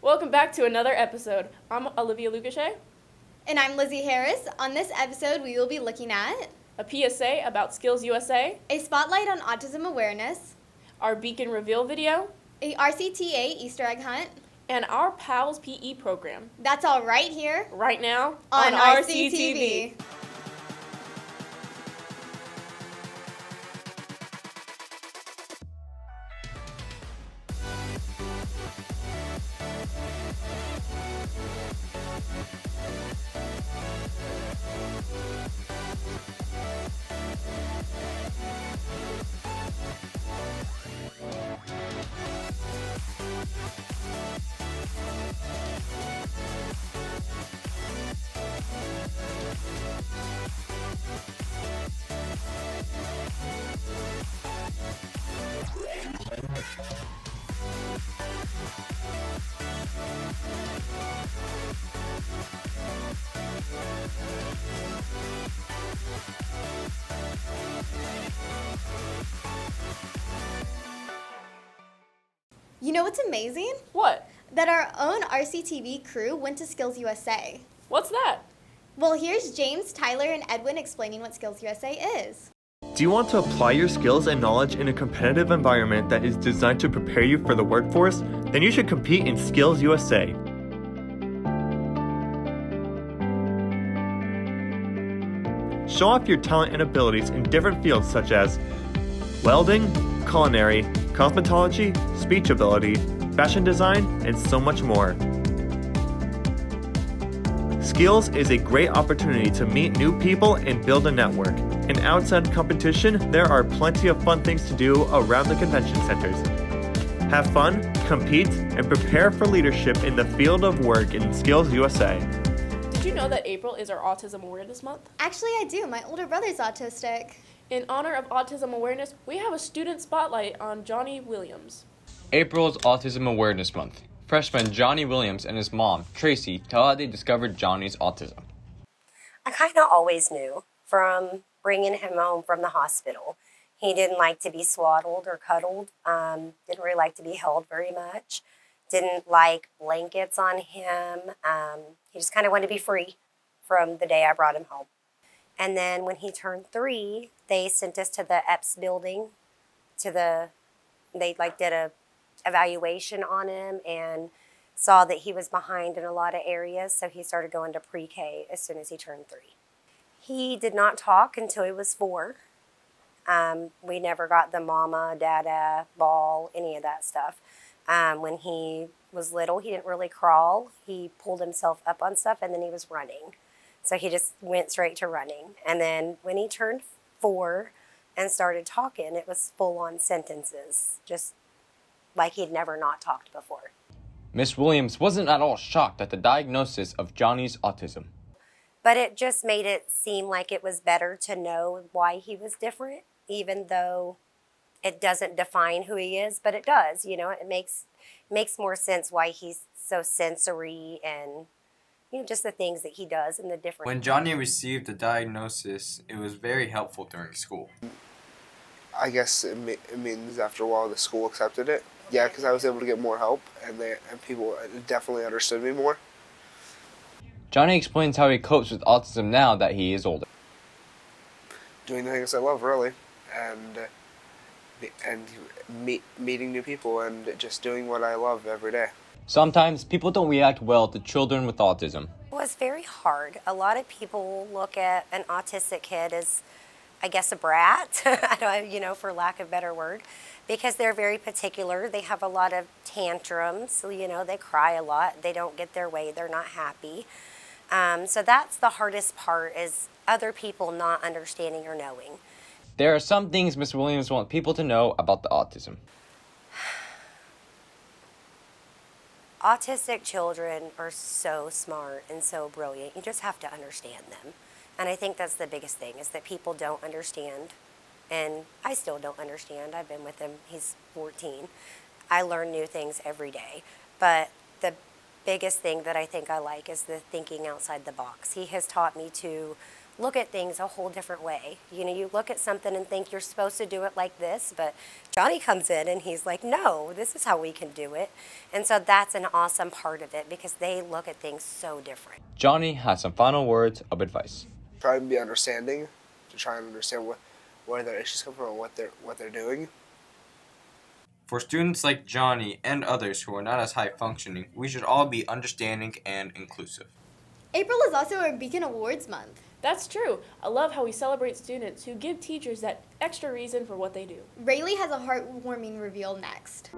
Welcome back to another episode. I'm Olyvia Lukasheay. And I'm Lizzy Harris. On this episode, we will be looking at A PSA about Skills USA, a spotlight on autism awareness, our Beacon Reveal video, a RCTA Easter egg hunt, and our PALS PE program. That's all right here Right now on RCTV. You know what's amazing? What? That our own RCTV crew went to Skills USA. What's that? Well, here's James, Tyler, and Edwin explaining what Skills USA is. Do you want to apply your skills and knowledge in a competitive environment that is designed to prepare you for the workforce? Then you should compete in Skills USA. Show off your talent and abilities in different fields such as welding, culinary, cosmetology, speech ability, fashion design, and so much more. Skills is a great opportunity to meet new people and build a network. And outside competition, there are plenty of fun things to do around the convention centers. Have fun, compete, and prepare for leadership in the field of work in Skills USA. Did you know that April is our Autism Awareness Month? Actually, I do. My older brother's autistic. In honor of autism awareness, we have a student spotlight on Johnny Williams. April is Autism Awareness Month. Freshman Johnny Williams and his mom, Tracy, tell how they discovered Johnny's autism. I kind of always knew from bringing him home from the hospital. He didn't like to be swaddled or cuddled, didn't really like to be held very much, didn't like blankets on him. He just kind of wanted to be free from the day I brought him home. And then when he turned 3, they sent us to the EPS building, they did a evaluation on him and saw that he was behind in a lot of areas, so he started going to pre-K as soon as he turned 3. He did not talk until he was 4. We never got the mama, dada, ball, any of that stuff. When he was little, he didn't really crawl. He pulled himself up on stuff, and then he was running. So he just went straight to running. And then when he turned 4 and started talking, it was full-on sentences, just like he'd never not talked before. Miss Williams wasn't at all shocked at the diagnosis of Johnny's autism. But it just made it seem like it was better to know why he was different, even though it doesn't define who he is, but it does. You know, it makes more sense why he's so sensory and, you know, just the things that he does and the different. When Johnny received the diagnosis, it was very helpful during school. I guess it means after a while the school accepted it. Yeah, because I was able to get more help, and people definitely understood me more. Johnny explains how he copes with autism now that he is older. Doing the things I love, really, and meeting new people and just doing what I love every day. Sometimes people don't react well to children with autism. It was very hard. A lot of people look at an autistic kid as, I guess, a brat, for lack of a better word, because they're very particular. They have a lot of tantrums, so, they cry a lot. They don't get their way. They're not happy. So that's the hardest part, is other people not understanding or knowing. There are some things Miss Williams wants people to know about the autism. Autistic children are so smart and so brilliant. You just have to understand them. And I think that's the biggest thing, is that people don't understand. And I still don't understand. I've been with him. He's 14. I learn new things every day. But the biggest thing that I think I like is the thinking outside the box. He has taught me to look at things a whole different way. You know, you look at something and think you're supposed to do it like this, but Johnny comes in and he's like, no, this is how we can do it. And so that's an awesome part of it because they look at things so different. Johnny has some final words of advice. Try to be understanding, to try and understand where their issues come from and what they're doing. For students like Johnny and others who are not as high functioning, we should all be understanding and inclusive. April is also our Beacon Awards month. That's true. I love how we celebrate students who give teachers that extra reason for what they do. Rayleigh has a heartwarming reveal next.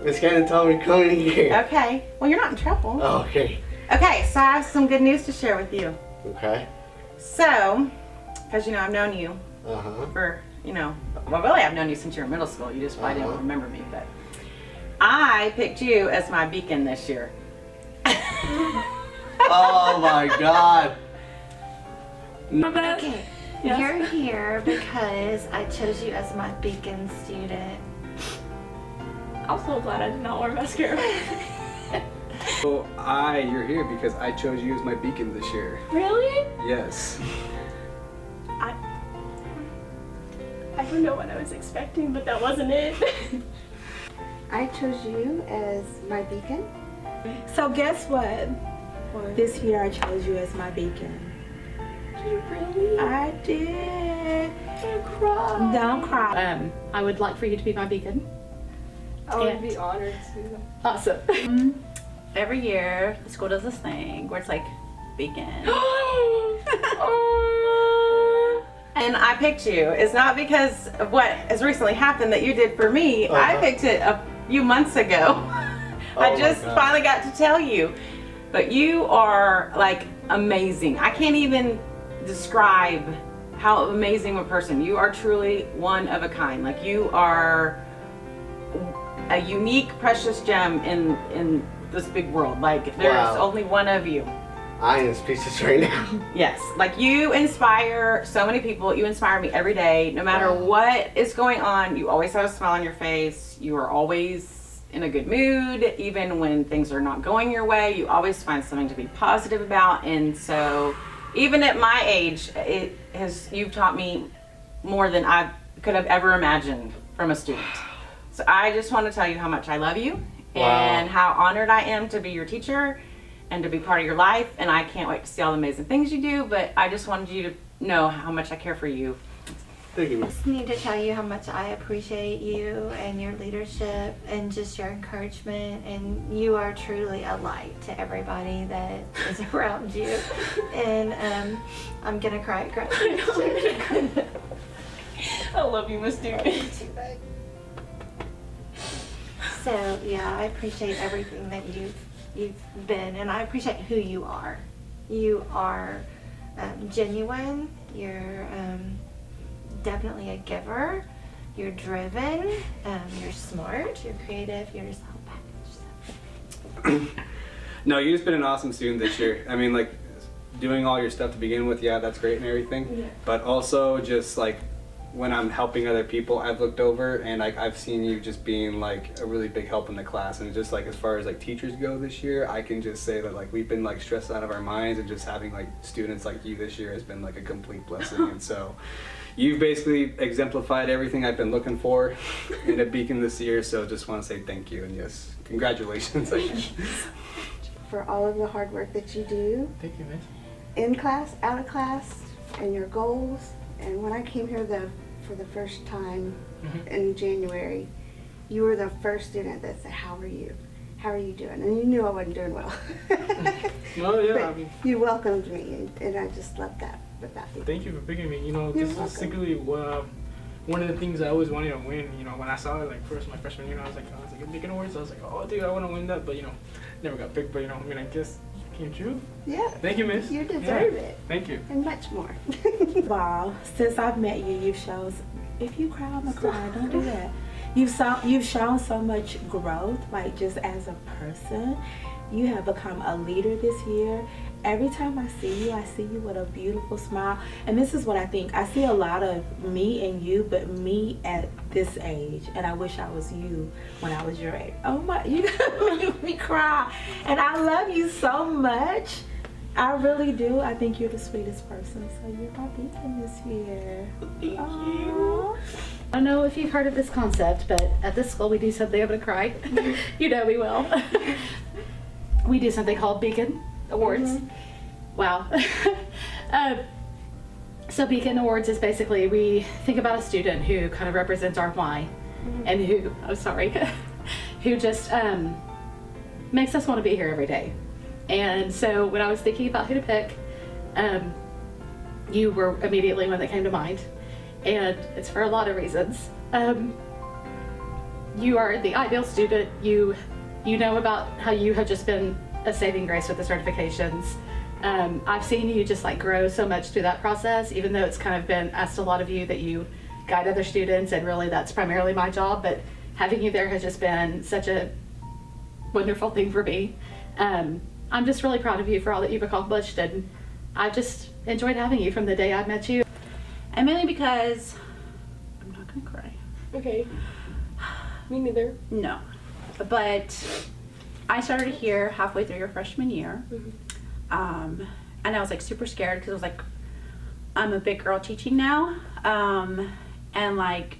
Miss Cannon told me to come in here. Okay. Well, you're not in trouble. Oh, okay. Okay, so I have some good news to share with you. Okay. So, because, you know, I've known you Uh-huh. for, you know, well, really, I've known you since you were in middle school. You just probably didn't remember me, but I picked you as my beacon this year. Oh, my God. Okay, Yes. you're here because I chose you as my beacon student. I'm so glad I did not wear mascara. So you're here because I chose you as my beacon this year. Really? Yes. I don't know what I was expecting, but that wasn't it. I chose you as my beacon. So guess what? This year I chose you as my beacon. Did you really? I did. Don't cry. Don't cry. I would like for you to be my beacon. I would be honored to. Awesome. Every year, the school does this thing where it's like beacon. And I picked you. It's not because of what has recently happened that you did for me. I picked it a few months ago. I just finally got to tell you. But you are like amazing. I can't even describe how amazing a person. You are truly one of a kind. Like you are a unique, precious gem in this big world. Like there's only one of you. I am speechless right now. Yes, like you inspire so many people. You inspire me every day. No matter what is going on, you always have a smile on your face. You are always in a good mood. Even when things are not going your way, you always find something to be positive about. And so even at my age, you've taught me more than I could have ever imagined from a student. So I just want to tell you how much I love you and how honored I am to be your teacher and to be part of your life. And I can't wait to see all the amazing things you do, but I just wanted you to know how much I care for you. Thank you. I just need to tell you how much I appreciate you and your leadership and just your encouragement. And you are truly a light to everybody that is around you. And I'm gonna cry. I love you, Miss Doobie. So yeah, I appreciate everything that you've been, and I appreciate who you are. You are genuine. You're definitely a giver. You're driven. You're smart. You're creative. You're just a whole package. No, you've just been an awesome student this year. I mean, like, doing all your stuff to begin with, yeah, that's great and everything. Yeah. But also just like when I'm helping other people, I've looked over and like I've seen you just being like a really big help in the class. And just like as far as like teachers go this year, I can just say that like we've been like stressed out of our minds, and just having like students like you this year has been like a complete blessing. And so you've basically exemplified everything I've been looking for in a beacon this year. So just want to say thank you, and yes, congratulations. For all of the hard work that you do. Thank you, Miss. In class, out of class, and your goals And when I came here for the first time in January, you were the first student that said, "How are you? How are you doing?" And you knew I wasn't doing well. No, yeah, But I mean, you welcomed me, and I just love that about you. thank you for picking me. You know, You're this welcome. is secretly one of the things I always wanted to win. You know, when I saw it like first my freshman year, I was like, making awards. I was like, oh, dude, I want to win that. But you know, never got picked. But you know, I mean, I guess it came true. Yeah. Thank you, Miss. You deserve Yeah. it. Thank you. And much more. Wow, since I've met you, you've shown, if you cry, I'm gonna cry, don't do that. You've shown so much growth, like just as a person. You have become a leader this year. Every time I see you with a beautiful smile. And this is what I think. I see a lot of me and you, but me at this age. And I wish I was you when I was your age. Oh my, you make me cry. And I love you so much. I really do. I think you're the sweetest person. So you're my beacon this year. Thank you. I don't know if you've heard of this concept, but at this school we do something. I'm gonna cry. You know we will. We do something called Beacon Awards. Wow. So Beacon Awards is basically we think about a student who kind of represents our why, and who, I'm sorry, who just makes us want to be here every day. And so when I was thinking about who to pick, you were immediately one that came to mind. And it's for a lot of reasons. You are the ideal student. You know about how you have just been a saving grace with the certifications. I've seen you just like grow so much through that process, even though it's kind of been asked a lot of you that you guide other students, and really that's primarily my job, but having you there has just been such a wonderful thing for me. I'm just really proud of you for all that you've accomplished, and I've just enjoyed having you from the day I met you. And mainly because, I'm not gonna cry. Okay. Me neither. No. But I started here halfway through your freshman year. And I was like super scared because I was like, I'm a big girl teaching now. And like,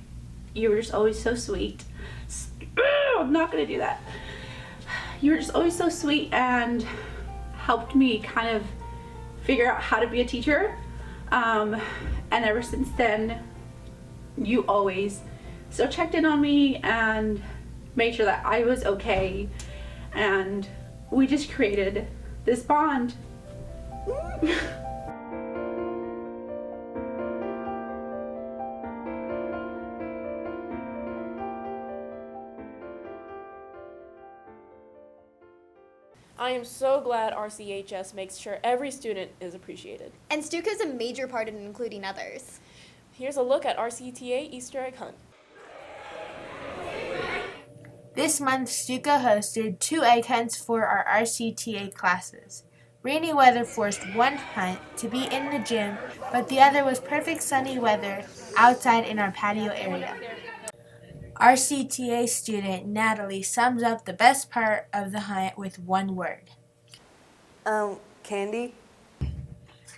you were just always so sweet. I'm not gonna do that. You were just always so sweet and helped me kind of figure out how to be a teacher. And ever since then, you always still checked in on me and made sure that I was okay. And we just created this bond. I am so glad RCHS makes sure every student is appreciated. And Stuka is a major part in including others. Here's a look at RCTA Easter egg hunt. This month, Stuka hosted 2 egg hunts for our RCTA classes. Rainy weather forced one hunt to be in the gym, but the other was perfect sunny weather outside in our patio area. RCTA student Natalie sums up the best part of the hunt with one word. Candy.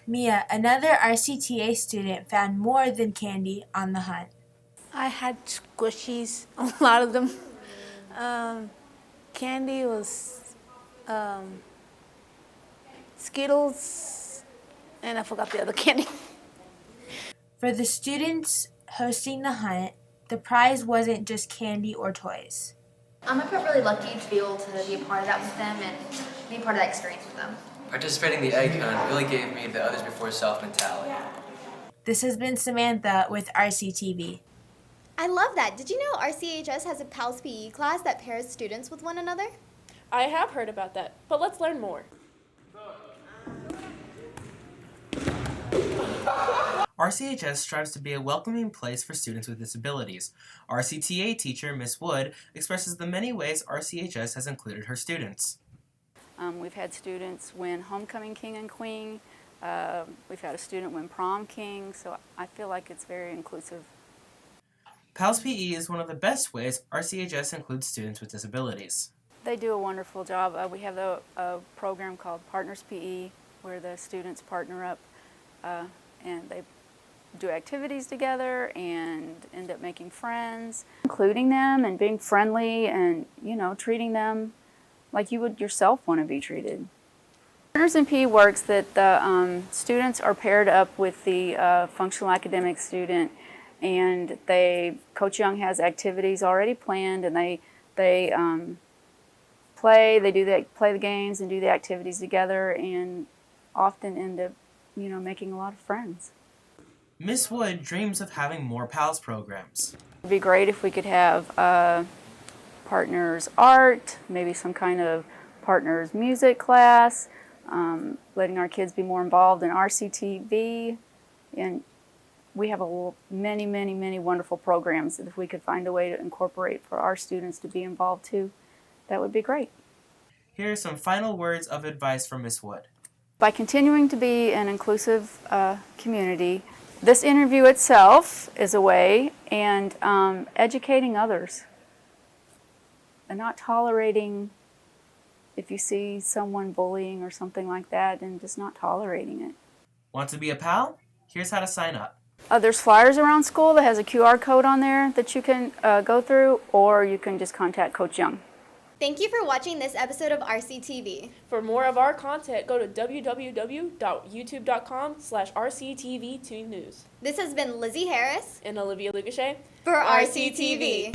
Mia, another RCTA student, found more than candy on the hunt. I had squishies, a lot of them. Candy was Skittles, and I forgot the other candy. For the students hosting the hunt, the prize wasn't just candy or toys. I felt really lucky to be able to be a part of that with them and be part of that experience with them. Participating in the egg hunt really gave me the others before self mentality. This has been Samantha with RCTV. I love that. Did you know RCHS has a PALS PE class that pairs students with one another? I have heard about that, but let's learn more. RCHS strives to be a welcoming place for students with disabilities. RCTA teacher Miss Wood expresses the many ways RCHS has included her students. We've had students win Homecoming King and Queen. We've had a student win Prom King, so I feel like it's very inclusive. PALS PE is one of the best ways RCHS includes students with disabilities. They do a wonderful job. We have a program called Partners PE where the students partner up and they do activities together and end up making friends, including them and being friendly and, you know, treating them like you would yourself want to be treated. Partners in PE works that the students are paired up with the functional academic student, and Coach Young has activities already planned, and they play the games and do the activities together, and often end up, making a lot of friends. Miss Wood dreams of having more PALS programs. It'd be great if we could have partners art, maybe some kind of partners music class, letting our kids be more involved in RCTV, and we have many, many, many wonderful programs that if we could find a way to incorporate for our students to be involved too, that would be great. Here are some final words of advice from Miss Wood. By continuing to be an inclusive community, this interview itself is a way, and educating others, and not tolerating if you see someone bullying or something like that, and just not tolerating it. Want to be a PAL? Here's how to sign up. There's flyers around school that has a QR code on there that you can go through, or you can just contact Coach Young. Thank you for watching this episode of RCTV. For more of our content, go to www.youtube.com/RCTV2News. This has been Lizzy Harris and Olyvia Lukasheay for RCTV.